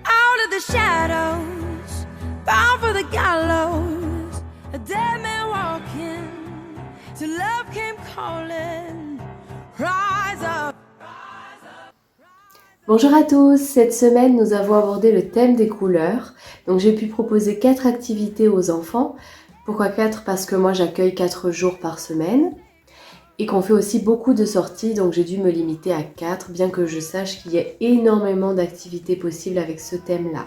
Out of the shadows, bound for the gallows, a dead man walking, till love came calling. Rise up. Bonjour à tous, cette semaine nous avons abordé le thème des couleurs. Donc j'ai pu proposer 4 activités aux enfants. Pourquoi 4? Parce que moi j'accueille 4 jours par semaine et qu'on fait aussi beaucoup de sorties, donc j'ai dû me limiter à 4, bien que je sache qu'il y a énormément d'activités possibles avec ce thème-là.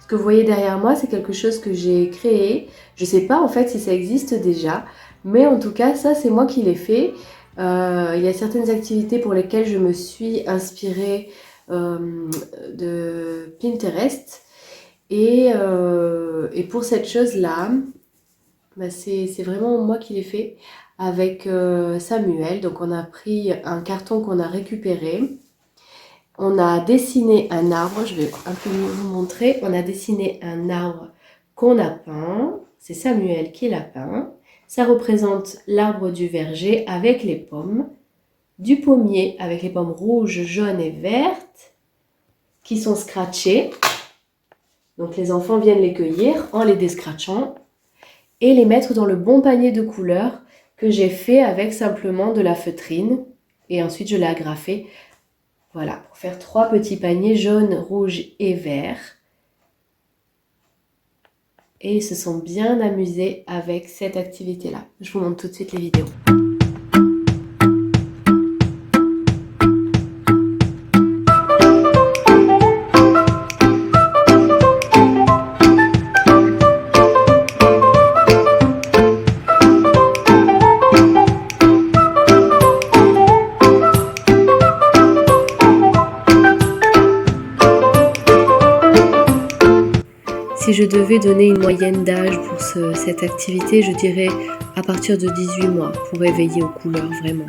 Ce que vous voyez derrière moi, c'est quelque chose que j'ai créé. Je ne sais pas en fait si ça existe déjà, mais en tout cas ça c'est moi qui l'ai fait. Il y a certaines activités pour lesquelles je me suis inspirée de Pinterest et pour cette chose-là, c'est vraiment moi qui l'ai fait avec Samuel. Donc on a pris un carton qu'on a récupéré, on a dessiné un arbre, je vais un peu mieux vous montrer, on a dessiné un arbre qu'on a peint, c'est Samuel qui l'a peint, ça représente l'arbre du verger avec les pommes, du pommier avec les pommes rouges, jaunes et vertes qui sont scratchées. Donc les enfants viennent les cueillir en les descratchant et les mettre dans le bon panier de couleurs que j'ai fait avec simplement de la feutrine et ensuite je l'ai agrafé. Voilà, pour faire 3 petits paniers jaunes, rouges et verts. Et ils se sont bien amusés avec cette activité-là. Je vous montre tout de suite les vidéos. Si je devais donner une moyenne d'âge pour cette activité, je dirais à partir de 18 mois pour éveiller aux couleurs vraiment.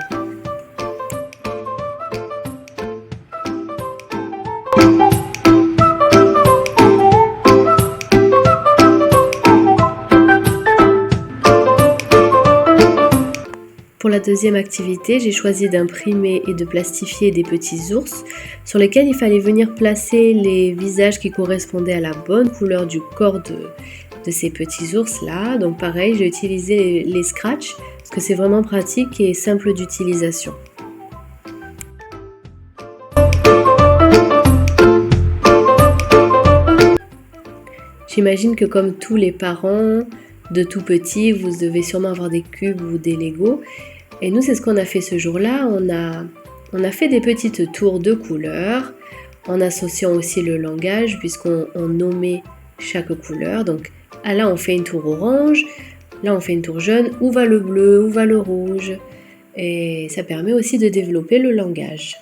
Pour la deuxième activité, j'ai choisi d'imprimer et de plastifier des petits ours sur lesquels il fallait venir placer les visages qui correspondaient à la bonne couleur du corps de ces petits ours-là. Donc pareil, j'ai utilisé les scratchs parce que c'est vraiment pratique et simple d'utilisation. J'imagine que comme tous les parents de tout petit, vous devez sûrement avoir des cubes ou des Lego. Et nous, c'est ce qu'on a fait ce jour-là. On a fait des petites tours de couleurs en associant aussi le langage puisqu'on nommait chaque couleur. Donc là, on fait une tour orange, là, on fait une tour jaune. Où va le bleu? Où va le rouge? Et ça permet aussi de développer le langage.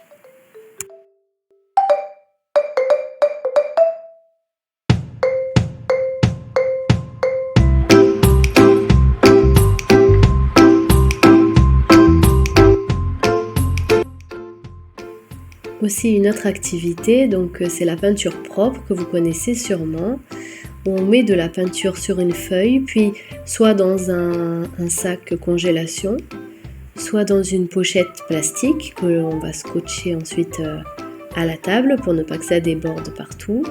Aussi une autre activité, donc c'est la peinture propre que vous connaissez sûrement. On met de la peinture sur une feuille, puis soit dans un sac congélation, soit dans une pochette plastique que l'on va scotcher ensuite à la table pour ne pas que ça déborde partout.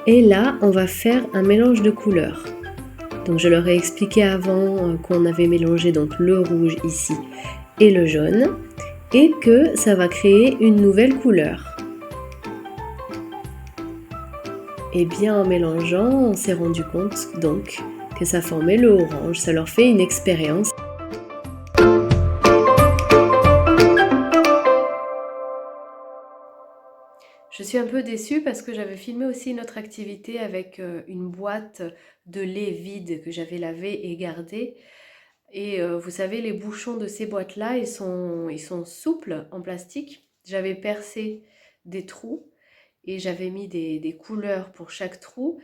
Et là, on va faire un mélange de couleurs. Donc je leur ai expliqué avant qu'on avait mélangé donc le rouge ici et le jaune, et que ça va créer une nouvelle couleur. Et bien en mélangeant, on s'est rendu compte donc que ça formait le orange. Ça leur fait une expérience. Je suis un peu déçue parce que j'avais filmé aussi une autre activité avec une boîte de lait vide que j'avais lavée et gardée. Et vous savez, les bouchons de ces boîtes-là, ils sont souples en plastique. J'avais percé des trous et j'avais mis des couleurs pour chaque trou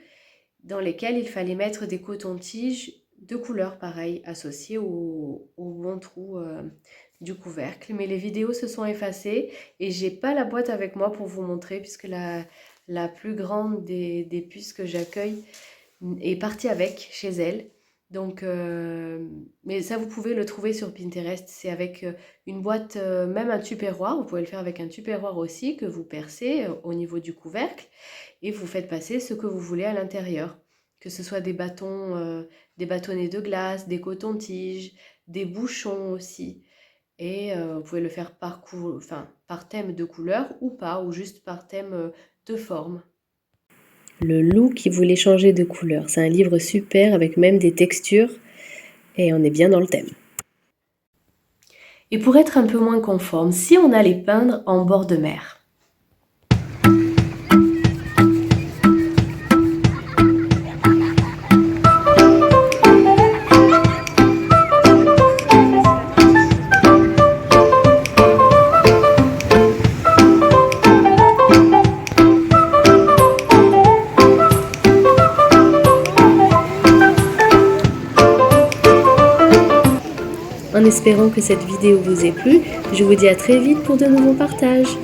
dans lesquels il fallait mettre des cotons-tiges de couleurs pareilles associées au bon trou du couvercle. Mais les vidéos se sont effacées et j'ai pas la boîte avec moi pour vous montrer puisque la plus grande des puces que j'accueille est partie avec chez elle. Donc, mais ça, vous pouvez le trouver sur Pinterest. C'est avec une boîte, même un tupperware. Vous pouvez le faire avec un tupperware aussi que vous percez au niveau du couvercle et vous faites passer ce que vous voulez à l'intérieur. Que ce soit des bâtons, des bâtonnets de glace, des cotons-tiges, des bouchons aussi. Et vous pouvez le faire enfin, par thème de couleur ou pas, ou juste par thème de forme. Le loup qui voulait changer de couleur. C'est un livre super avec même des textures et on est bien dans le thème. Et pour être un peu moins conforme, si on allait peindre en bord de mer. En espérant que cette vidéo vous ait plu, je vous dis à très vite pour de nouveaux partages.